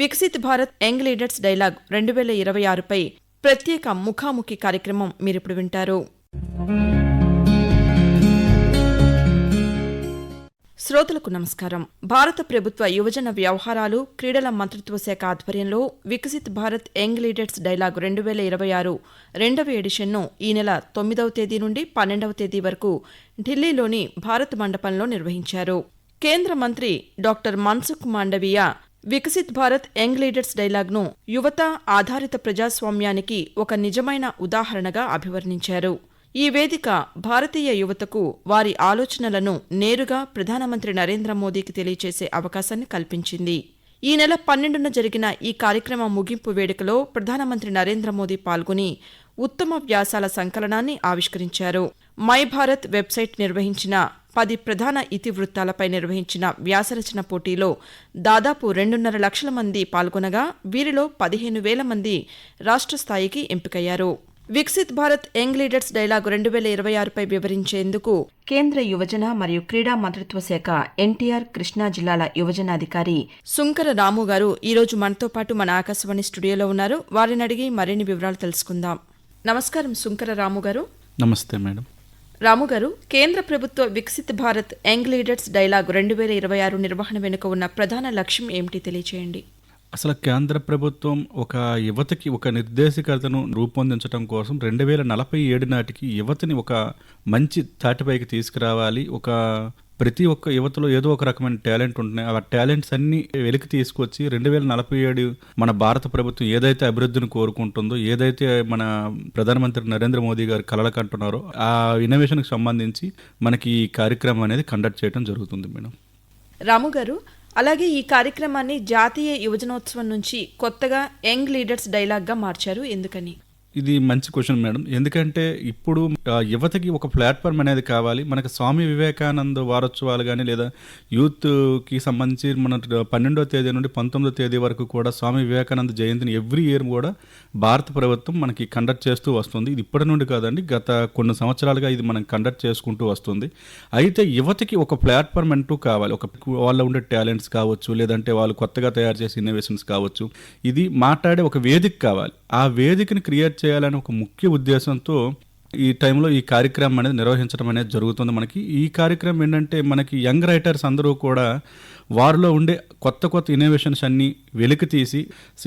Viksit Bharat young leaders dialogue 2026పై ప్రత్యేక ముఖాముఖి కార్యక్రమం మీరిప్పుడు వింటారు. శ్రోతలకు నమస్కారం. భారత ప్రభుత్వ యువజన వ్యవహారాలు, క్రీడల మంత్రిత్వ శాఖ ఆధ్వర్యంలో Viksit Bharat young leaders dialogue 2026 రెండవ ఎడిషన్ను ఈ నెల 9వ తేదీ నుండి 12వ తేదీ వరకు ఢిల్లీలోని భారత్ మండపంలో నిర్వహించారు. కేంద్ర మంత్రి doctor Mansukh Mandaviya Viksit Bharat young leaders డైలాగ్ను యువత ఆధారిత ప్రజాస్వామ్యానికి ఒక నిజమైన ఉదాహరణగా అభివర్ణించారు. ఈ వేదిక భారతీయ యువతకు వారి ఆలోచనలను నేరుగా ప్రధానమంత్రి నరేంద్ర మోదీకి తెలియచేసే అవకాశాన్ని కల్పించింది. ఈ నెల 12న జరిగిన ఈ కార్యక్రమం ముగింపు వేడుకలో ప్రధానమంత్రి నరేంద్ర మోదీ పాల్గొని ఉత్తమ వ్యాసాల సంకలనాన్ని ఆవిష్కరించారు. మై భారత్ వెబ్సైట్ నిర్వహించిన 10 ప్రధాన ఇతివృత్తాలపై నిర్వహించిన వ్యాసరచన పోటీలో దాదాపు 2.5 లక్షల మంది పాల్గొనగా వీరిలో 15,000 మంది రాష్ట్ర స్థాయికి ఎంపికయ్యారు. Viksit Bharat young leaders dialogue 2026పై వివరించేందుకు కేంద్ర యువజన మరియు క్రీడా మంత్రిత్వ శాఖ ఎన్టీఆర్ కృష్ణా జిల్లాల యువజనాధికారి సుంకర రాము గారు ఈరోజు మనతో పాటు మన ఆకాశవాణి స్టూడియోలో ఉన్నారు. వారిని అడిగి మరిన్ని వివరాలు తెలుసుకుందాం. నమస్కారం సుంకర రాము గారు. నమస్తే మేడం. రాము గారు, కేంద్ర ప్రభుత్వ Viksit Bharat young leaders dialogue 2026 నిర్వహణ వెనుక ఉన్న ప్రధాన లక్ష్యం ఏమిటి తెలియచేయండి. అసలు కేంద్ర ప్రభుత్వం ఒక యువతకి ఒక నిర్దేశకతను రూపొందించడం కోసం 2047 నాటికి యువతని ఒక మంచి తాటిపైకి తీసుకురావాలి. ప్రతి ఒక్క యువతలో ఏదో ఒక రకమైన టాలెంట్ ఉంటున్నాయి. ఆ టాలెంట్స్ అన్ని వెలికి తీసుకొచ్చి 2047 మన భారత ప్రభుత్వం ఏదైతే అభివృద్ధిని కోరుకుంటుందో, ఏదైతే మన ప్రధానమంత్రి నరేంద్ర మోదీ గారు కలలు కంటున్నారో ఆ ఇన్నోవేషన్కి సంబంధించి మనకి ఈ కార్యక్రమం అనేది కండక్ట్ చేయడం జరుగుతుంది మేడం. రాము గారు, అలాగే ఈ కార్యక్రమాన్ని జాతీయ యువజనోత్సవం నుంచి కొత్తగా యంగ్ లీడర్స్ డైలాగ్గా మార్చారు. ఎందుకని? ఇది మంచి క్వశ్చన్ మేడం. ఎందుకంటే ఇప్పుడు యువతకి ఒక ప్లాట్ఫామ్ అనేది కావాలి. మనకు స్వామి వివేకానంద వారోత్సవాలు కానీ లేదా యూత్కి సంబంధించి మన 12వ తేదీ నుండి 19వ తేదీ వరకు కూడా స్వామి వివేకానంద జయంతిని ఎవ్రీ ఇయర్ కూడా భారత ప్రభుత్వం మనకి కండక్ట్ చేస్తూ వస్తుంది. ఇది ఇప్పటి నుండి కాదండి, గత కొన్ని సంవత్సరాలుగా ఇది మనం కండక్ట్ చేసుకుంటూ వస్తుంది. అయితే యువతకి ఒక ప్లాట్ఫామ్ అంటూ కావాలి. వాళ్ళ ఉండే టాలెంట్స్ కావచ్చు, లేదంటే వాళ్ళు కొత్తగా తయారు చేసే ఇన్నోవేషన్స్ కావచ్చు, ఇది మాట్లాడే ఒక వేదిక కావాలి. ఆ వేదికని క్రియేట్ చేయాలని ఒక ముఖ్య ఉద్దేశంతో ఈ టైంలో ఈ కార్యక్రమం అనేది నిర్వహించడం అనేది జరుగుతుంది. మనకి ఈ కార్యక్రమం ఏంటంటే మనకి యంగ్ రైటర్స్ అందరూ కూడా వారిలో ఉండే కొత్త ఇన్నోవేషన్స్ అన్నీ వెలికి తీసి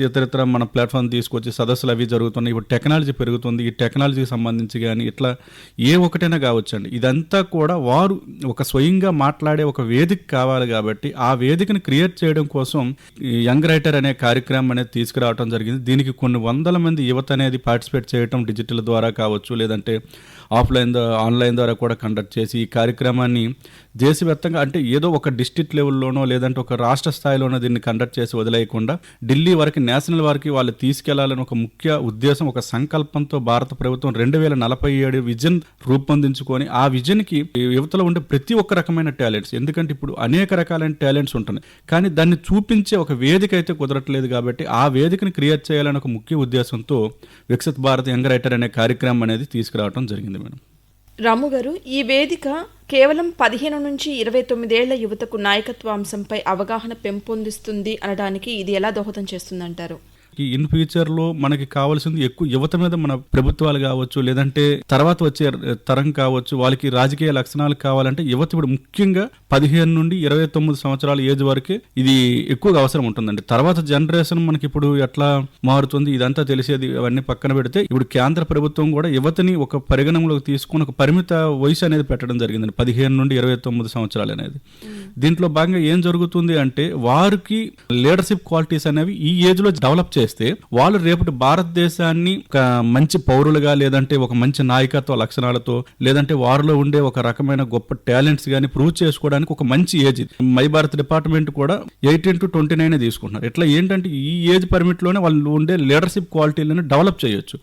ఇతరితర మన ప్లాట్ఫామ్ తీసుకొచ్చి సదస్సులు అవి జరుగుతున్నాయి. ఇప్పుడు టెక్నాలజీ పెరుగుతుంది. ఈ టెక్నాలజీకి సంబంధించి కానీ ఇట్లా ఏ ఒకటైనా కావచ్చండి. ఇదంతా కూడా వారు ఒక స్వయంగా మాట్లాడే ఒక వేదిక కావాలి. కాబట్టి ఆ వేదికను క్రియేట్ చేయడం కోసం ఈ యంగ్ రైటర్ అనే కార్యక్రమం అనేది తీసుకురావడం జరిగింది. దీనికి కొన్ని వందల మంది యువత అనేది పార్టిసిపేట్ చేయడం డిజిటల్ ద్వారా కావచ్చు, లేదంటే ఆన్లైన్ ద్వారా కూడా కండక్ట్ చేసి ఈ కార్యక్రమాన్ని దేశవ్యాప్తంగా అంటే ఏదో ఒక డిస్ట్రిక్ట్ లెవెల్లోనో లేదంటే ఒక రాష్ట్ర స్థాయిలోనో దీన్ని కండక్ట్ చేసి వదిలేయకుండా ఢిల్లీ వరకు, నేషనల్ వరకు వాళ్ళు తీసుకెళ్లాలని ఒక ముఖ్య ఉద్దేశం, ఒక సంకల్పంతో భారత ప్రభుత్వం 2047 విజన్ రూపొందించుకొని ఆ విజన్కి యువతలో ఉండే ప్రతి ఒక్క రకమైన టాలెంట్స్, ఎందుకంటే ఇప్పుడు అనేక రకాలైన టాలెంట్స్ ఉంటున్నాయి, కానీ దాన్ని చూపించే ఒక వేదిక అయితే కుదరట్లేదు. కాబట్టి ఆ వేదికను క్రియేట్ చేయాలని ఒక ముఖ్య ఉద్దేశంతో వికసిత్ భారత్ యంగ్ రైటర్ అనే కార్యక్రమం అనేది తీసుకురావడం జరిగింది మేడం. రాము గారు, ఈ వేదిక కేవలం 15 నుంచి 29 ఏళ్ల యువతకు నాయకత్వ అంశంపై అవగాహన పెంపొందిస్తుంది అనడానికి ఇది ఎలా దోహదం చేస్తుందంటారు? ఇన్ ఫ్యూచర్లో మనకి కావాల్సింది ఎక్కువ యువత మీద మన ప్రభుత్వాలు కావచ్చు, లేదంటే తర్వాత వచ్చే తరం కావచ్చు, వాళ్ళకి రాజకీయ లక్షణాలు కావాలంటే యువత ఇప్పుడు ముఖ్యంగా 15 నుండి 29 సంవత్సరాల ఏజ్ వరకే ఇది ఎక్కువగా అవసరం ఉంటుందండి. తర్వాత జనరేషన్ మనకి ఇప్పుడు ఎట్లా మారుతుంది ఇదంతా తెలిసేది అవన్నీ పక్కన పెడితే ఇప్పుడు కేంద్ర ప్రభుత్వం కూడా యువతని ఒక పరిగణనలోకి తీసుకుని ఒక పరిమిత వయసు అనేది పెట్టడం జరిగిందండి, 15 నుండి 29 సంవత్సరాలు అనేది. దీంట్లో భాగంగా ఏం జరుగుతుంది అంటే వారికి లీడర్షిప్ క్వాలిటీస్ అనేవి ఈ ఏజ్ లో డెవలప్ చేస్తే వాళ్ళు రేపటి భారతదేశాన్ని ఒక మంచి పౌరులుగా, లేదంటే ఒక మంచి నాయకత్వ లక్షణాలతో, లేదంటే వారిలో ఉండే ఒక రకమైన గొప్ప టాలెంట్స్ కానీ ప్రూవ్ చేసుకోవడానికి ఒక మంచి ఏజ్. మై భారత్ డిపార్ట్మెంట్ కూడా 18 to 29 తీసుకుంటున్నారు. ఇట్లా ఏంటంటే ఈ ఏజ్ పర్మిట్ లోనే వాళ్ళు ఉండే లీడర్షిప్ క్వాలిటీలను డెవలప్ చేయొచ్చు.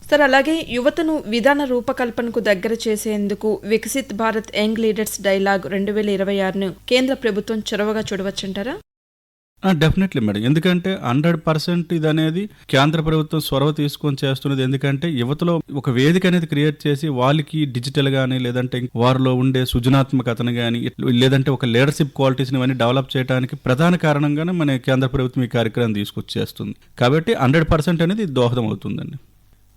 సార్, అలాగే యువతను విధాన రూపకల్పనకు దగ్గర చేసేందుకు Viksit Bharat young leaders dialogue 2026ను కేంద్ర ప్రభుత్వం చొరవగా చూడవచ్చంటారా? Definitely madam. ఎందుకంటే 100% ఇది అనేది కేంద్ర ప్రభుత్వం చొరవ తీసుకొని చేస్తున్నది. ఎందుకంటే యువతలో ఒక వేదిక అనేది క్రియేట్ చేసి వాళ్ళకి డిజిటల్ గానీ లేదంటే వారిలో ఉండే సృజనాత్మకతను కానీ లేదంటే ఒక లీడర్షిప్ క్వాలిటీస్ని ఇవన్నీ డెవలప్ చేయడానికి ప్రధాన కారణంగానే మన కేంద్ర ప్రభుత్వం ఈ కార్యక్రమం తీసుకొచ్చేస్తుంది. కాబట్టి 100% అనేది దోహదం అవుతుందండి.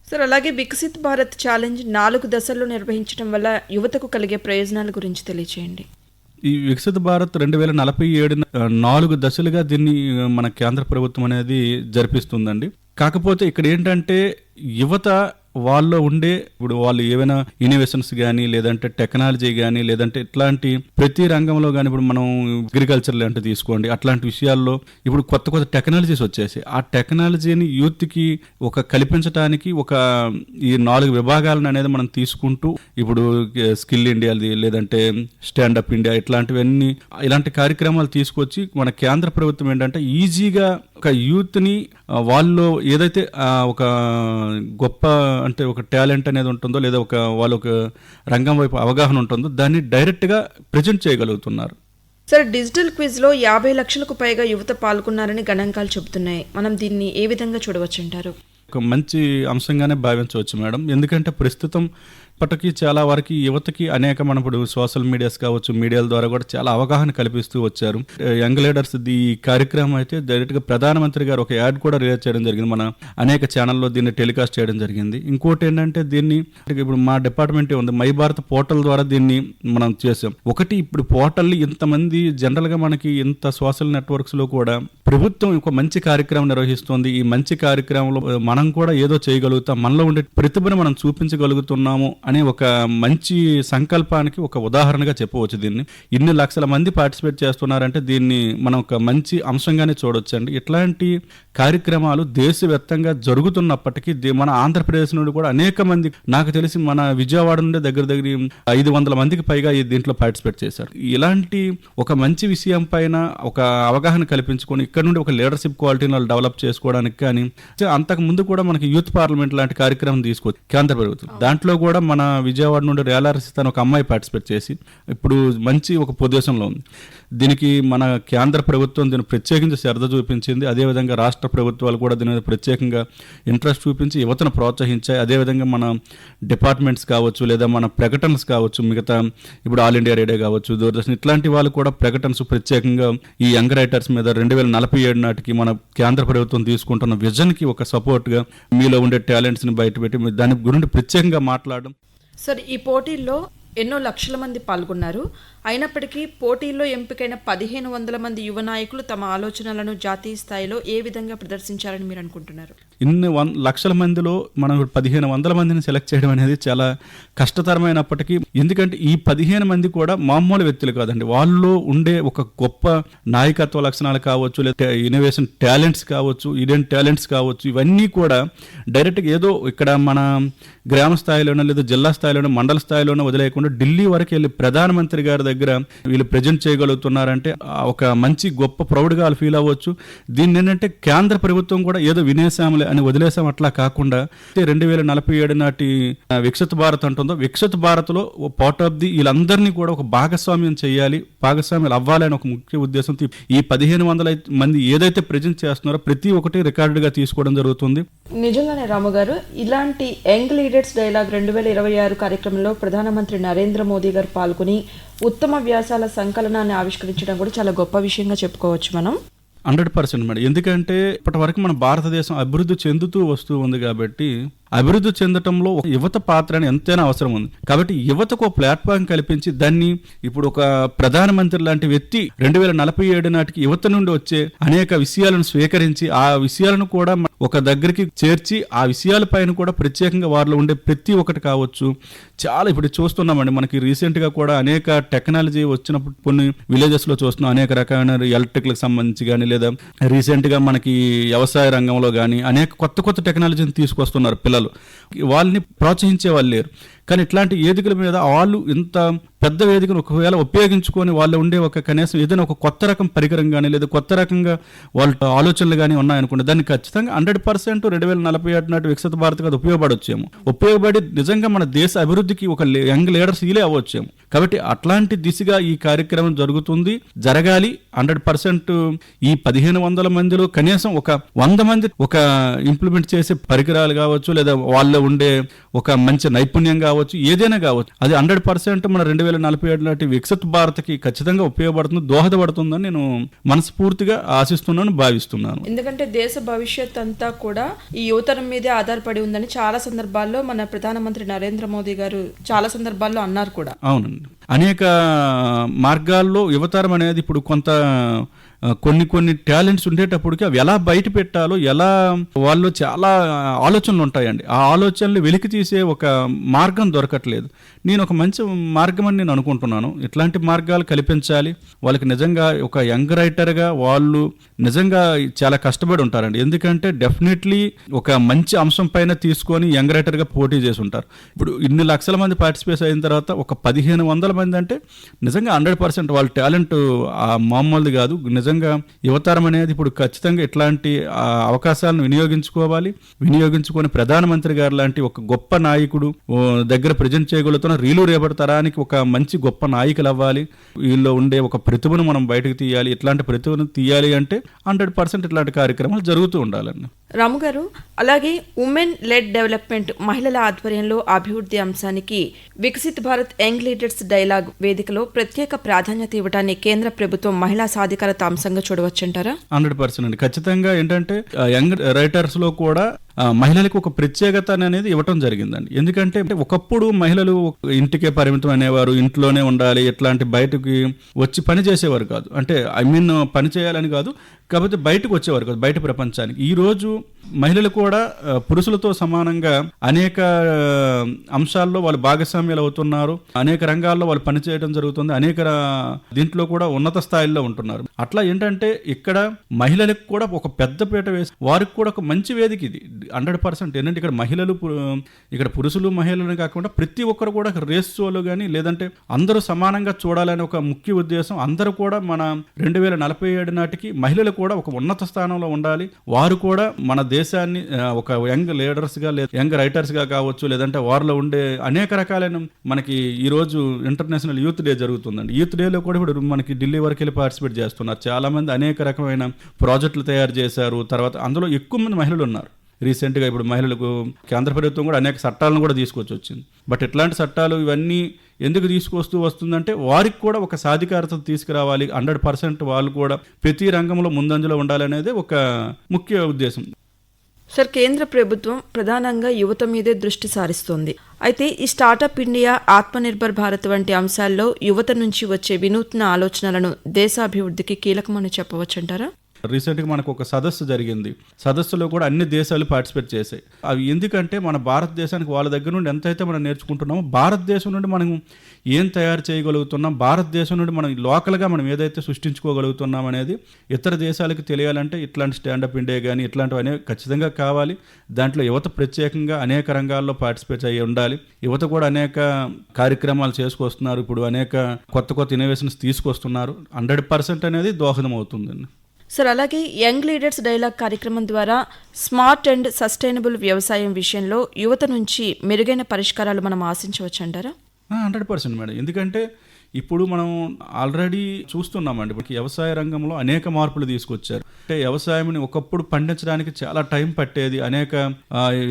సార్, అలాగే వికసిత్ భారత్ ఛాలెంజ్ 4 దశల్లో నిర్వహించడం వల్ల యువతకు కలిగే ప్రయోజనాల గురించి తెలియజేయండి. ఈ వికసిత భారత్ 2047 4 దశలుగా దీన్ని మన కేంద్ర ప్రభుత్వం అనేది జరిపిస్తుందండి. కాకపోతే ఇక్కడ ఏంటంటే యువత వాళ్ళలో ఉండే ఇప్పుడు వాళ్ళు ఏవైనా ఇన్నోవేషన్స్ కానీ లేదంటే టెక్నాలజీ కానీ లేదంటే ఇట్లాంటి ప్రతి రంగంలో కానీ ఇప్పుడు మనం అగ్రికల్చర్ లాంటి తీసుకోండి, అట్లాంటి విషయాల్లో ఇప్పుడు కొత్త కొత్త టెక్నాలజీస్ వచ్చేసి ఆ టెక్నాలజీని యూత్కి ఒక కల్పించడానికి ఒక ఈ 4 విభాగాలను అనేది మనం తీసుకుంటూ ఇప్పుడు స్కిల్ ఇండియాది లేదంటే స్టాండప్ ఇండియా ఇట్లాంటివన్నీ ఇలాంటి కార్యక్రమాలు తీసుకొచ్చి మన కేంద్ర ప్రభుత్వం ఏంటంటే ఈజీగా ఒక యూత్ని వాళ్ళు ఏదైతే ఒక గొప్ప అంటే ఒక టాలెంట్ అనేది ఉంటుందో లేదా వాళ్ళ ఒక రంగం వైపు అవగాహన ఉంటుందో దాన్ని డైరెక్ట్గా ప్రజెంట్ చేయగలుగుతున్నారు. సార్, డిజిటల్ క్విజ్లో 50 లక్షలకు పైగా యువత పాల్గొన్నారని గణాంకాలు చెబుతున్నాయి. మనం దీన్ని ఏ విధంగా చూడవచ్చు అంటారు? ఒక మంచి అంశంగానే భావించవచ్చు మేడం. ఎందుకంటే ప్రస్తుతం ఇప్పటికీ చాలా వరకు యువతకి అనేక మన ఇప్పుడు సోషల్ మీడియాస్ కావచ్చు, మీడియాల ద్వారా కూడా చాలా అవగాహన కల్పిస్తూ వచ్చారు. యంగ్ లీడర్స్ ఈ కార్యక్రమం అయితే డైరెక్ట్గా ప్రధానమంత్రి గారు ఒక యాడ్ కూడా రిలీజ్ చేయడం జరిగింది. మన అనేక ఛానల్లో దీన్ని టెలికాస్ట్ చేయడం జరిగింది. ఇంకోటి ఏంటంటే దీన్ని ఇప్పుడు మా డిపార్ట్మెంట్ ఉంది, మై భారత్ పోర్టల్ ద్వారా దీన్ని మనం చేసాం. ఒకటి ఇప్పుడు పోర్టల్ ఇంతమంది జనరల్గా మనకి ఇంత సోషల్ నెట్వర్క్స్లో కూడా ప్రభుత్వం ఒక మంచి కార్యక్రమం నిర్వహిస్తుంది. ఈ మంచి కార్యక్రమంలో మనం కూడా ఏదో చేయగలుగుతాం, మనలో ఉండే ప్రతిభను మనం చూపించగలుగుతున్నాము అనే ఒక మంచి సంకల్పానికి ఒక ఉదాహరణగా చెప్పవచ్చు. దీన్ని ఇన్ని లక్షల మంది పార్టిసిపేట్ చేస్తున్నారంటే దీన్ని మనం ఒక మంచి అంశంగానే చూడొచ్చండి. ఇట్లాంటి కార్యక్రమాలు దేశవ్యాప్తంగా జరుగుతున్నప్పటికీ మన ఆంధ్రప్రదేశ్ నుండి కూడా అనేక మంది, నాకు తెలిసి మన విజయవాడ నుండి దగ్గర 500 మందికి పైగా దీంట్లో పార్టిసిపేట్ చేశారు. ఇలాంటి ఒక మంచి విషయం పైన ఒక అవగాహన కల్పించుకొని ఇక్కడ నుండి ఒక లీడర్షిప్ క్వాలిటీని వాళ్ళు డెవలప్ చేసుకోవడానికి కానీ అంతకు ముందు కూడా మనకి యూత్ పార్లమెంట్ లాంటి కార్యక్రమం తీసుకొచ్చి కేంద్ర ప్రభుత్వం దాంట్లో కూడా మన విజయవాడ నుండి రేలారసిస్తాను ఒక అమ్మాయి పార్టిసిపేట్ చేసి ఇప్పుడు మంచి ఒక పొజిషన్లో ఉంది. దీనికి మన కేంద్ర ప్రభుత్వం దీన్ని ప్రత్యేకించి శ్రద్ధ చూపించింది. అదేవిధంగా రాష్ట్ర ప్రభుత్వాలు కూడా దీని మీద ప్రత్యేకంగా ఇంట్రెస్ట్ చూపించి యువతను ప్రోత్సహించాయి. అదేవిధంగా మన డిపార్ట్మెంట్స్ కావచ్చు లేదా మన ప్రకటనలు కావచ్చు, మిగతా ఇప్పుడు ఆల్ ఇండియా రేడియో కావచ్చు, దూరదర్శన్ ఇట్లాంటి వాళ్ళు కూడా ప్రకటనలు ప్రత్యేకంగా ఈ యంగ్ రైటర్స్ మీద 2047 నాటికి మన కేంద్ర ప్రభుత్వం తీసుకుంటున్న విజన్కి ఒక సపోర్ట్గా మీలో ఉండే టాలెంట్స్ని బయటపెట్టి దాని గురించి ప్రత్యేకంగా మాట్లాడడం. సార్, ఈ పోటీల్లో ఎన్నో లక్షల మంది పాల్గొన్నారు. అయినప్పటికీ పోటీల్లో ఎంపికైన 1500 మంది యువ నాయకులు తమ ఆలోచనలను జాతీయ స్థాయిలో ఏ విధంగా ప్రదర్శించారని మీరు అనుకుంటున్నారు? ఇన్ని లక్షల మందిలో మనం 1500 మందిని సెలెక్ట్ చేయడం అనేది చాలా కష్టతరమైనప్పటికీ, ఎందుకంటే ఈ 15 మంది కూడా మామూలు వ్యక్తులు కాదండి. వాళ్ళు ఉండే ఒక గొప్ప నాయకత్వ లక్షణాలు కావచ్చు, లేదా ఇన్నోవేషన్ టాలెంట్స్ కావచ్చు, ఈడెన్ టాలెంట్స్ కావచ్చు, ఇవన్నీ కూడా డైరెక్ట్గా ఏదో ఇక్కడ మన గ్రామ స్థాయిలోనో లేదా జిల్లా స్థాయిలోనో మండల స్థాయిలోనో వదిలేయకుండా ఢిల్లీ వరకు వెళ్ళి ప్రధానమంత్రి గారి దగ్గర వీళ్ళు ప్రజెంట్ చేయగలుగుతున్నారంటే ఒక మంచి గొప్ప ప్రౌడ్గా వాళ్ళు ఫీల్ అవ్వచ్చు. దీన్ని ఏంటంటే కేంద్ర ప్రభుత్వం కూడా ఏదో వినేసాములే అని వదిలేసాం అట్లా కాకుండా 2047 నాటి వికసిత భారత్ అంటుందో వికసిత భారత్లో పార్ట్ ఆఫ్ వీళ్ళందరినీ కూడా ఒక భాగస్వామ్యం చేయాలి, భాగస్వామ్యాలు అవ్వాలి అని ఒక ముఖ్య ఉద్దేశంతో ఈ 1500 మంది ఏదైతే ప్రజెంట్ చేస్తున్నారో ప్రతి ఒక్కటి రికార్డుగా తీసుకోవడం జరుగుతుంది. నిజంగానే రాము గారు, ఇలాంటి యంగ్ లీడర్స్ డైలాగ్ 2026 కార్యక్రమంలో ప్రధానమంత్రి నరేంద్ర మోదీ గారు పాల్గొని ఉత్తమ వ్యాసాల సంకలనాన్ని ఆవిష్కరించడం కూడా చాలా గొప్ప విషయంగా చెప్పుకోవచ్చు మనం. 100% మేడం. ఎందుకంటే ఇప్పటి వరకు మన భారతదేశం అభివృద్ధి చెందుతూ వస్తూ ఉంది కాబట్టి అభివృద్ధి చెందటంలో యువత పాత్ర అని ఎంతైనా అవసరం ఉంది. కాబట్టి యువతకు ప్లాట్ఫామ్ కల్పించి దాన్ని ఇప్పుడు ఒక ప్రధానమంత్రి లాంటి వ్యక్తి 2047 నాటికి యువత నుండి వచ్చే అనేక విషయాలను స్వీకరించి ఆ విషయాలను కూడా ఒక దగ్గరికి చేర్చి ఆ విషయాలపైన కూడా ప్రత్యేకంగా వారిలో ఉండే ప్రతి ఒక్కటి కావచ్చు చాలా ఇప్పుడు చూస్తున్నామండి. మనకి రీసెంట్గా కూడా అనేక టెక్నాలజీ వచ్చినప్పుడు కొన్ని విలేజెస్లో చూస్తున్నాం, అనేక రకమైన ఎలక్ట్రికల్కి సంబంధించి కానీ లేదా రీసెంట్గా మనకి వ్యవసాయ రంగంలో కానీ అనేక కొత్త కొత్త టెక్నాలజీని తీసుకొస్తున్నారు పిల్లలు. వాళ్ళని ప్రోత్సహించే వాళ్ళు లేరు. కానీ ఇట్లాంటి వేదికల మీద వాళ్ళు ఇంత పెద్ద వేదికను ఒకవేళ ఉపయోగించుకొని వాళ్ళు ఉండే ఒక కనీసం ఏదైనా ఒక కొత్త రకం పరికరం కానీ లేదా కొత్త రకంగా వాళ్ళ ఆలోచనలు కానీ ఉన్నాయనుకోండి, దాన్ని ఖచ్చితంగా 100% 2047 నాటి వికసిత భారత్ అది ఉపయోగపడొచ్చేమో, ఉపయోగపడి నిజంగా మన దేశ అభివృద్ధికి ఒక యంగ్ లీడర్స్ ఈలే అవ్వచ్చేమో. కాబట్టి అట్లాంటి దిశగా ఈ కార్యక్రమం జరుగుతుంది, జరగాలి. 100% ఈ 1500 మందిలో కనీసం ఒక 100 మంది ఒక ఇంప్లిమెంట్ చేసే పరికరాలు కావచ్చు, లేదా వాళ్ళలో ఉండే ఒక మంచి నైపుణ్యం కావచ్చు, ఏదైనా కావచ్చు, అది 100% మన 2047 నాటి వికసిత్ భారత్కి ఖచ్చితంగా ఉపయోగపడుతుంది, దోహదపడుతుందని నేను మనస్ఫూర్తిగా ఆశిస్తున్నాను, భావిస్తున్నాను. ఎందుకంటే దేశ భవిష్యత్ అంతా కూడా ఈ యువతరం మీదే ఆధారపడి ఉందని చాలా సందర్భాల్లో మన ప్రధానమంత్రి నరేంద్ర మోదీ గారు చాలా సందర్భాల్లో అన్నారు కూడా. అవునండి, అనేక మార్గాల్లో యువతరం అనేది ఇప్పుడు కొంత కొన్ని టాలెంట్స్ ఉండేటప్పటికి అవి ఎలా బయట పెట్టాలో, ఎలా వాళ్ళు చాలా ఆలోచనలు ఉంటాయండి, ఆ ఆలోచనలు వెలికి తీసే ఒక మార్గం దొరకట్లేదు. నేను ఒక మంచి మార్గం అని నేను అనుకుంటున్నాను. ఇట్లాంటి మార్గాలు కల్పించాలి వాళ్ళకి. నిజంగా ఒక యంగ్ రైటర్గా వాళ్ళు నిజంగా చాలా కష్టపడి ఉంటారండి. ఎందుకంటే డెఫినెట్లీ ఒక మంచి అంశం పైన తీసుకొని యంగ్ రైటర్గా పోటీ చేసి ఉంటారు. ఇప్పుడు ఇన్ని లక్షల మంది పార్టిసిపేట్ అయిన తర్వాత ఒక 1500 మంది అంటే నిజంగా 100% వాళ్ళ టాలెంట్ మామూలుది కాదు. నిజంగా యువతరం అనేది ఇప్పుడు ఖచ్చితంగా ఇట్లాంటి అవకాశాలను వినియోగించుకొని ప్రధానమంత్రి గారు లాంటి ఒక గొప్ప నాయకుడు దగ్గర ప్రజెంట్ చేయగలుగుతున్న రీలు రేపటి తరానికి ఒక మంచి గొప్ప నాయకులు అవ్వాలి. వీళ్ళు ఉండే ఒక ప్రతిభను మనం బయటకు తీయాలి. ఇట్లాంటి ప్రతిభను తీయాలి అంటే 100% ఇట్లాంటి కార్యక్రమాలు జరుగుతూ ఉండాలండి. రాము గారు, అలాగే ఉమెన్ లెడ్ డెవలప్మెంట్, మహిళల ఆధ్వర్యంలో అభివృద్ధి అంశానికి Viksit Bharat young leaders dialogue వేదికలో ప్రత్యేక ప్రాధాన్యత ఇవ్వడాన్ని కేంద్ర ప్రభుత్వం మహిళా సాధికారత అంశంగా చూడవచ్చంటారా? 100% ఖచ్చితంగా. ఏంటంటే యంగ్ రైటర్స్ లో కూడా మహిళలకు ఒక ప్రత్యేకత అనేది ఇవ్వటం జరిగిందండి. ఎందుకంటే ఒకప్పుడు మహిళలు ఇంటికే పరిమితం అనేవారు, ఇంట్లోనే ఉండాలి, ఎట్లాంటి బయటకి వచ్చి పని చేసేవారు కాదు. అంటే పని చేయాలని కాదు, కాకపోతే బయటకు వచ్చేవారు కాదు, బయట ప్రపంచానికి. ఈ రోజు మహిళలు కూడా పురుషులతో సమానంగా అనేక అంశాల్లో వాళ్ళు భాగస్వామ్యాలు అవుతున్నారు, అనేక రంగాల్లో వాళ్ళు పనిచేయడం జరుగుతుంది, దీంట్లో కూడా ఉన్నత స్థాయిలో ఉంటున్నారు. అట్లా ఏంటంటే ఇక్కడ మహిళలకు కూడా ఒక పెద్ద పీట వేసి వారికి కూడా ఒక మంచి వేదిక ఇది 100%. ఏంటంటే ఇక్కడ ఇక్కడ పురుషులు మహిళలు కాకుండా ప్రతి ఒక్కరు కూడా రేస్ షోలు కానీ లేదంటే అందరూ సమానంగా చూడాలని ఒక ముఖ్య ఉద్దేశం. అందరూ కూడా మన 2047 నాటికి మహిళలు కూడా ఒక ఉన్నత స్థానంలో ఉండాలి. వారు కూడా మన దేశాన్ని ఒక యంగ్ లీడర్స్గా లేదా యంగ్ రైటర్స్గా కావచ్చు, లేదంటే వారిలో ఉండే అనేక రకాలైన మనకి ఈరోజు ఇంటర్నేషనల్ యూత్ డే జరుగుతుందండి. యూత్ డేలో కూడా ఇప్పుడు మనకి ఢిల్లీ వరకు వెళ్ళి పార్టిసిపేట్ చేస్తున్నారు. చాలా మంది అనేక రకమైన ప్రాజెక్టులు తయారు చేశారు. తర్వాత అందులో ఎక్కువ మంది మహిళలు ఉన్నారు. రీసెంట్గా ఇప్పుడు మహిళలకు కేంద్ర ప్రభుత్వం కూడా అనేక చట్టాలను కూడా తీసుకొచ్చి వచ్చింది. బట్ ఇట్లాంటి చట్టాలు ఇవన్నీ ఎందుకు తీసుకొస్తూ వస్తుందంటే వారికి కూడా ఒక సాధికారత తీసుకురావాలి. 100% వాళ్ళు కూడా ప్రతి రంగంలో ముందంజలో ఉండాలనేది ఒక ముఖ్య ఉద్దేశం. సార్, కేంద్ర ప్రభుత్వం ప్రధానంగా యువత మీదే దృష్టి సారిస్తోంది. అయితే ఈ స్టార్టప్ ఇండియా, ఆత్మనిర్భర్ భారత్ వంటి అంశాల్లో యువత నుంచి వచ్చే వినూత్న ఆలోచనలను దేశాభివృద్ధికి కీలకమని చెప్పవచ్చంటారా? రీసెంట్గా మనకు ఒక సదస్సు జరిగింది. సదస్సులో కూడా అన్ని దేశాలు పార్టిసిపేట్ చేశాయి. అవి ఎందుకంటే మన భారతదేశానికి వాళ్ళ దగ్గర నుండి ఎంతైతే మనం నేర్చుకుంటున్నామో, భారతదేశం నుండి మనం ఏం తయారు చేయగలుగుతున్నాం, భారతదేశం నుండి మనం లోకల్గా మనం ఏదైతే సృష్టించుకోగలుగుతున్నాం అనేది ఇతర దేశాలకు తెలియాలంటే ఇట్లాంటి స్టాండప్ ఇండియా కానీ ఇట్లాంటివి అనేవి ఖచ్చితంగా కావాలి. దాంట్లో యువత ప్రత్యేకంగా అనేక రంగాల్లో పార్టిసిపేట్ అయ్యి ఉండాలి. యువత కూడా అనేక కార్యక్రమాలు చేసుకొస్తున్నారు. ఇప్పుడు అనేక కొత్త ఇన్నోవేషన్స్ తీసుకొస్తున్నారు. 100% అనేది దోహదం అవుతుందండి. సార్, అలాగే యంగ్ లీడర్స్ డైలాగ్ కార్యక్రమం ద్వారా స్మార్ట్ అండ్ సస్టైనబుల్ వ్యవసాయం విషయంలో యువత నుంచి మెరుగైన పరిష్కారాలు మనం ఆశించవచ్చంటారా? 100% మేడం. ఎందుకంటే ఇప్పుడు మనం ఆల్రెడీ చూస్తున్నామండి, వ్యవసాయ రంగంలో అనేక మార్పులు తీసుకొచ్చారు. అంటే వ్యవసాయంని ఒకప్పుడు పండించడానికి చాలా టైం పట్టేది. అనేక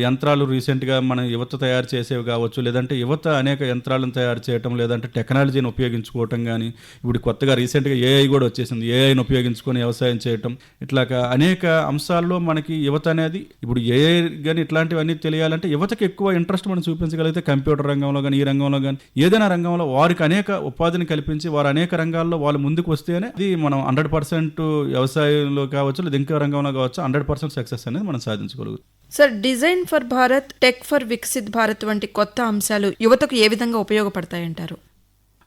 యంత్రాలు రీసెంట్గా మన యువత తయారు చేసేవి కావచ్చు, లేదంటే యువత అనేక యంత్రాలను తయారు చేయటం, లేదంటే టెక్నాలజీని ఉపయోగించుకోవటం కానీ, ఇప్పుడు కొత్తగా రీసెంట్గా ఏఐ కూడా వచ్చేసింది. ఏఐని ఉపయోగించుకొని వ్యవసాయం చేయటం, ఇట్లాగా అనేక అంశాల్లో మనకి యువత అనేది ఇప్పుడు ఏఐ కానీ ఇట్లాంటివన్నీ తెలియాలంటే యువతకి ఎక్కువ ఇంట్రెస్ట్ మనం చూపించగలిగితే కంప్యూటర్ రంగంలో కానీ, ఈ రంగంలో కానీ, ఏదైనా రంగంలో వారికి అనేక ఉపాధిని కల్పించి వారు అనేక రంగాల్లో వాళ్ళు ముందుకు వస్తేనే ఇది మనం 100% వ్యవసాయంలో కావచ్చు, లేదా ఇంకో రంగంలో కావచ్చు, 100% సక్సెస్ అనేది మనం సాధించగలుగుతాం. Sir, design for Bharat, tech for Viksit Bharat వంటి కొత్త అంశాలు యువతకు ఏ విధంగా ఉపయోగపడతాయంటారు?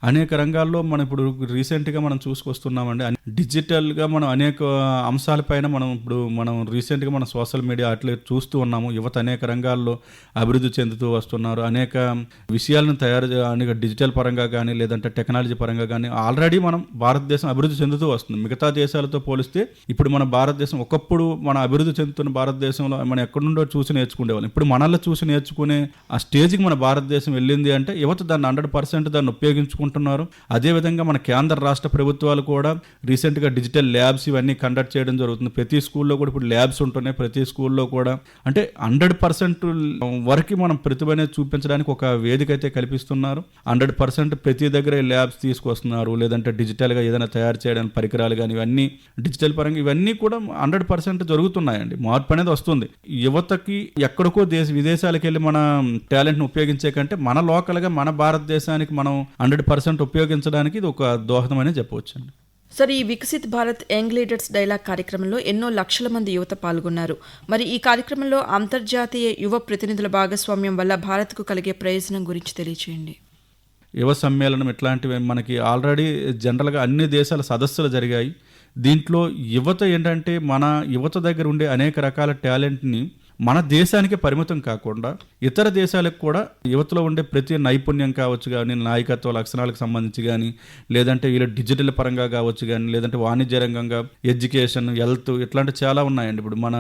అనేక రంగాల్లో మనం ఇప్పుడు రీసెంట్గా మనం చూసుకొస్తున్నామండి. డిజిటల్గా మనం అనేక అంశాలపైన మనం రీసెంట్గా మనం సోషల్ మీడియా అట్లా చూస్తూ ఉన్నాము. యువత అనేక రంగాల్లో అభివృద్ధి చెందుతూ వస్తున్నారు. అనేక విషయాలను అనేక డిజిటల్ పరంగా కానీ లేదంటే టెక్నాలజీ పరంగా కానీ ఆల్రెడీ మనం భారతదేశం అభివృద్ధి చెందుతూ వస్తుంది. మిగతా దేశాలతో పోలిస్తే ఇప్పుడు మన భారతదేశం, ఒకప్పుడు మన అభివృద్ధి చెందుతున్న భారతదేశంలో మనం ఎక్కడి నుండో చూసి నేర్చుకునేవాళ్ళం. ఇప్పుడు మనల్ని చూసి నేర్చుకునే ఆ స్టేజ్కి మన భారతదేశం వెళ్ళింది అంటే యువత దాన్ని 100% దాన్ని ఉపయోగించుకుంటున్నారు. అదేవిధంగా మన కేంద్ర రాష్ట్ర ప్రభుత్వాలు కూడా రీసెంట్గా డిజిటల్ ల్యాబ్స్ ఇవన్నీ కండక్ట్ చేయడం జరుగుతుంది. ప్రతి స్కూల్లో కూడా ఇప్పుడు ల్యాబ్స్ ఉంటున్నాయి. ప్రతి స్కూల్లో కూడా అంటే 100% వరకు మనం ప్రతిభ అనేది చూపించడానికి ఒక వేదిక అయితే కల్పిస్తున్నారు. 100% ప్రతి దగ్గర ల్యాబ్స్ తీసుకొస్తున్నారు. లేదంటే డిజిటల్గా ఏదైనా తయారు చేయడానికి పరికరాలు కానీ ఇవన్నీ డిజిటల్ పరంగా ఇవన్నీ కూడా 100% జరుగుతున్నాయండి. మార్పు అనేది వస్తుంది. యువతకి ఎక్కడికో విదేశాలకు వెళ్ళి మన టాలెంట్ని ఉపయోగించే కంటే మన లోకల్గా మన భారతదేశానికి మనం 100% ఉపయోగించడానికి ఇది ఒక దోహదం అనే చెప్పవచ్చండి. సార్, ఈ Viksit Bharat young leaders dialogue కార్యక్రమంలో ఎన్నో లక్షల మంది యువత పాల్గొన్నారు. మరి ఈ కార్యక్రమంలో అంతర్జాతీయ యువ ప్రతినిధుల భాగస్వామ్యం వల్ల భారత్కు కలిగే ప్రయోజనం గురించి తెలియచేయండి. యువ సమ్మేళనం ఇట్లాంటివి మనకి ఆల్రెడీ జనరల్గా అన్ని దేశాల సదస్సులు జరిగాయి. దీంట్లో యువత ఏంటంటే మన యువత దగ్గర ఉండే అనేక రకాల టాలెంట్ని మన దేశానికి పరిమితం కాకుండా ఇతర దేశాలకు కూడా యువతలో ఉండే ప్రతి నైపుణ్యం కావచ్చు కానీ, నాయకత్వ లక్షణాలకు సంబంధించి కానీ, లేదంటే వీళ్ళ డిజిటల్ పరంగా కావచ్చు కానీ, లేదంటే వాణిజ్య రంగంగా ఎడ్యుకేషన్, హెల్త్ ఇట్లాంటి చాలా ఉన్నాయండి. ఇప్పుడు మన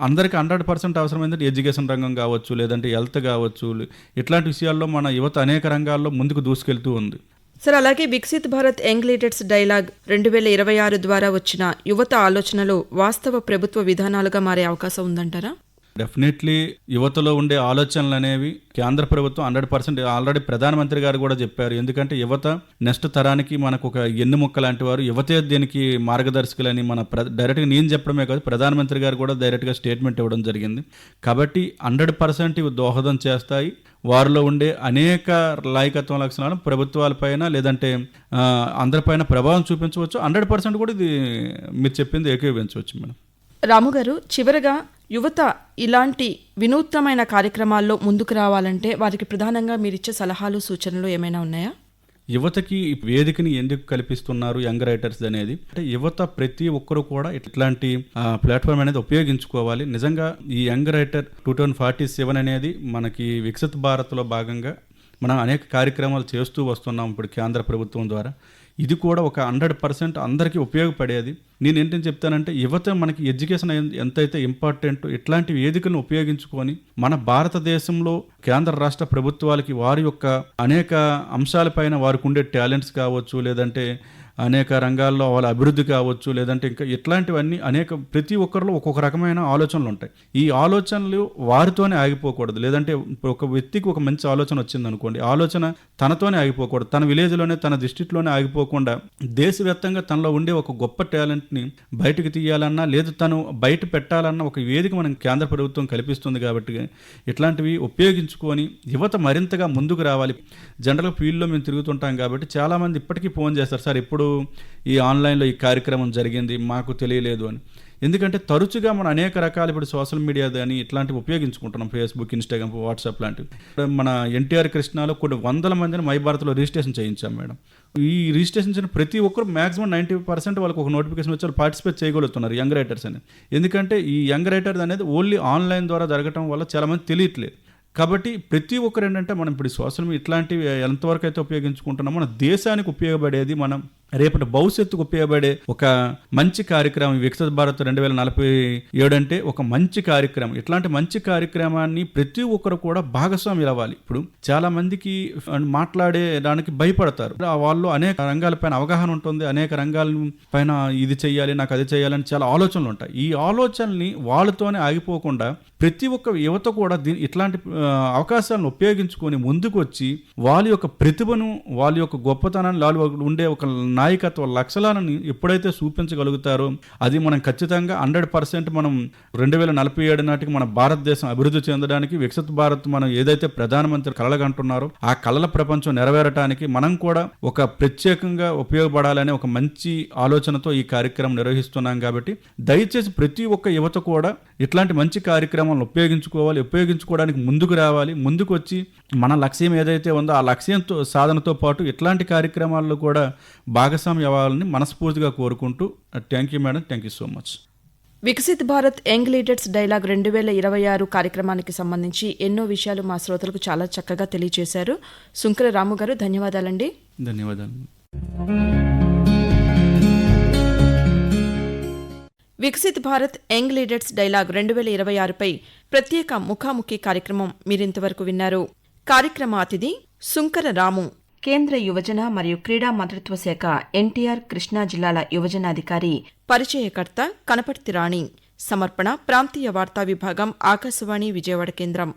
అందరికీ 100% అవసరమైందంటే ఎడ్యుకేషన్ రంగం కావచ్చు, లేదంటే హెల్త్ కావచ్చు, ఇట్లాంటి విషయాల్లో మన యువత అనేక రంగాల్లో ముందుకు దూసుకెళ్తూ ఉంది. సార్, అలాగే Viksit Bharat young leaders dialogue 2026 ద్వారా వచ్చిన యువత ఆలోచనలు వాస్తవ ప్రభుత్వ విధానాలుగా మారే అవకాశం ఉందంటారా? డెఫినెట్లీ యువతలో ఉండే ఆలోచనలు అనేవి కేంద్ర ప్రభుత్వం 100% ఆల్రెడీ ప్రధానమంత్రి గారు కూడా చెప్పారు. ఎందుకంటే యువత నెక్స్ట్ తరానికి మనకు ఒక ఎన్నుముక్క లాంటి వారు. యువతే దీనికి మార్గదర్శకులని మన డైరెక్ట్గా నేను చెప్పడమే కాదు, ప్రధానమంత్రి గారు కూడా డైరెక్ట్గా స్టేట్మెంట్ ఇవ్వడం జరిగింది. కాబట్టి 100% ఇవి దోహదం చేస్తాయి. వారిలో ఉండే అనేక నాయకత్వ లక్షణాలు ప్రభుత్వాలపైన లేదంటే అందరిపైన ప్రభావం చూపించవచ్చు. 100% కూడా ఇది మీరు చెప్పింది ఏకీభవించవచ్చు మేడం. రాము గారు, చివరగా యువత ఇలాంటి వినూత్నమైన కార్యక్రమాల్లో ముందుకు రావాలంటే వారికి ప్రధానంగా మీరిచ్చే సలహాలు, సూచనలు ఏమైనా ఉన్నాయా? యువతకి వేదికని ఎందుకు కల్పిస్తున్నారు యంగ్ రైటర్స్ అనేది అంటే యువత ప్రతి ఒక్కరు కూడా ఇట్లాంటి ప్లాట్ఫామ్ అనేది ఉపయోగించుకోవాలి. నిజంగా ఈ యంగ్ రైటర్ 2047 అనేది మనకి వికసిత్ భారత్లో భాగంగా మనం అనేక కార్యక్రమాలు చేస్తూ వస్తున్నాం ఇప్పుడు కేంద్ర ప్రభుత్వం ద్వారా. ఇది కూడా ఒక 100% అందరికీ ఉపయోగపడేది. నేను ఏంటని చెప్తానంటే యువత మనకి ఎడ్యుకేషన్ ఎంతైతే ఇంపార్టెంట్, ఇట్లాంటి వేదికలను ఉపయోగించుకొని మన భారతదేశంలో కేంద్ర రాష్ట్ర ప్రభుత్వాలకి వారి యొక్క అనేక అంశాలపైన వారికి ఉండే టాలెంట్స్ కావచ్చు, లేదంటే అనేక రంగాల్లో వాళ్ళ అభివృద్ధి కావచ్చు, లేదంటే ఇంకా ఇట్లాంటివన్నీ ప్రతి ఒక్కరిలో ఒక్కొక్క రకమైన ఆలోచనలు ఉంటాయి. ఈ ఆలోచనలు వారితోనే ఆగిపోకూడదు. లేదంటే ఒక వ్యక్తికి ఒక మంచి ఆలోచన వచ్చింది అనుకోండి, ఆలోచన తనతోనే ఆగిపోకూడదు, తన విలేజ్లోనే తన డిస్ట్రిక్ట్లోనే ఆగిపోకుండా దేశవ్యాప్తంగా తనలో ఉండే ఒక గొప్ప టాలెంట్ని బయటకు తీయాలన్నా లేదు తను బయట పెట్టాలన్నా ఒక వేదిక మనం కేంద్ర ప్రభుత్వం కల్పిస్తుంది. కాబట్టి ఇట్లాంటివి ఉపయోగించుకొని యువత మరింతగా ముందుకు రావాలి. జనరల్గా ఫీల్డ్లో మేము తిరుగుతుంటాం కాబట్టి చాలామంది ఇప్పటికీ ఫోన్ చేస్తారు, సార్ ఇప్పుడు ఈ ఆన్లైన్లో ఈ కార్యక్రమం జరిగింది మాకు తెలియలేదు అని. ఎందుకంటే తరచుగా మనం అనేక రకాలు ఇప్పుడు సోషల్ మీడియా కానీ ఇట్లాంటివి ఉపయోగించుకుంటున్నాం, ఫేస్బుక్, ఇన్స్టాగ్రామ్, వాట్సాప్ లాంటివి. మన ఎన్టీఆర్ కృష్ణాలో కొన్ని 100 మందిని మై భారత్లో రిజిస్ట్రేషన్ చేయించాం మేడం. ఈ రిజిస్ట్రేషన్ చేసిన ప్రతి ఒక్కరు మ్యాక్సిమం 90% వాళ్ళకి ఒక నోటిఫికేషన్ వచ్చి వాళ్ళు పార్టిసిపేట్ చేయగలుగుతున్నారు యంగ్ రైటర్స్ అని. ఎందుకంటే ఈ యంగ్ రైటర్స్ అనేది ఓన్లీ ఆన్లైన్ ద్వారా జరగడం వల్ల చాలామంది తెలియట్లేదు. కాబట్టి ప్రతి ఒక్కరు ఏంటంటే మనం ఇప్పుడు సోషల్ మీడియా ఇట్లాంటివి ఎంతవరకు అయితే ఉపయోగించుకుంటున్నామో మన దేశానికి ఉపయోగపడేది, మనం రేపటి భవిష్యత్తుకు ఉపయోగపడే ఒక మంచి కార్యక్రమం వికసిత భారత్ 2047 అంటే ఒక మంచి కార్యక్రమం. ఇట్లాంటి మంచి కార్యక్రమాన్ని ప్రతి ఒక్కరు కూడా భాగస్వామి అవ్వాలి. ఇప్పుడు చాలా మందికి మాట్లాడేదానికి భయపడతారు. వాళ్ళు అనేక రంగాలపైన అవగాహన ఉంటుంది, అనేక రంగాల పైన ఇది చెయ్యాలి నాకు అది చేయాలని చాలా ఆలోచనలు ఉంటాయి. ఈ ఆలోచనల్ని వాళ్ళతోనే ఆగిపోకుండా ప్రతి ఒక్క యువత కూడా ఇట్లాంటి అవకాశాలను ఉపయోగించుకొని ముందుకు వచ్చి వాళ్ళ యొక్క ప్రతిభను, వాళ్ళ యొక్క గొప్పతనాన్ని, వాళ్ళు ఉండే ఒక నాయకత్వ లక్షణాలను ఎప్పుడైతే చూపించగలుగుతారో అది మనం ఖచ్చితంగా 100% మనం 2047 నాటికి మన భారతదేశం అభివృద్ధి చెందడానికి, వికసిత భారత్ మనం ఏదైతే ప్రధానమంత్రి కలలుగంటున్నారో ఆ కళల ప్రపంచం నెరవేరటానికి మనం కూడా ఒక ప్రత్యేకంగా ఉపయోగపడాలనే ఒక మంచి ఆలోచనతో ఈ కార్యక్రమం నిర్వహిస్తున్నాం. కాబట్టి దయచేసి ప్రతి ఒక్క యువత కూడా ఇట్లాంటి మంచి కార్యక్రమాలను ఉపయోగించుకోవడానికి ముందుకు రావాలి. ముందుకు వచ్చి మన లక్ష్యం ఏదైతే ఉందో ఆ లక్ష్యంతో సాధనతో పాటు ఇట్లాంటి కార్యక్రమాల్లో కూడా భాగస్వామ్యం అవ్వాలని మనస్ఫూర్తిగా కోరుకుంటూ thank you madam, thank you so much. Viksit Bharat young leaders dialogue 2026 కార్యక్రమానికి సంబంధించి ఎన్నో విషయాలు మా శ్రోతలకు చాలా చక్కగా తెలియజేశారు. సుంకర రాము గారు, ధన్యవాదాలండి. ధన్యవాదాలు. Viksit Bharat young leaders dialogue 2026పై ప్రత్యేక ముఖాముఖి కార్యక్రమం మీరింతవరకు విన్నారు. కార్యక్రమ అతిథి సుంకర రాము, కేంద్ర యువజన మరియు క్రీడా మంత్రిత్వ శాఖ ఎన్టీఆర్ కృష్ణా జిల్లాల యువజనాధికారి. పరిచయకర్త కనపర్తి రాణి. సమర్పణ ప్రాంతీయ వార్తా విభాగం, ఆకాశవాణి విజయవాడ కేంద్రం.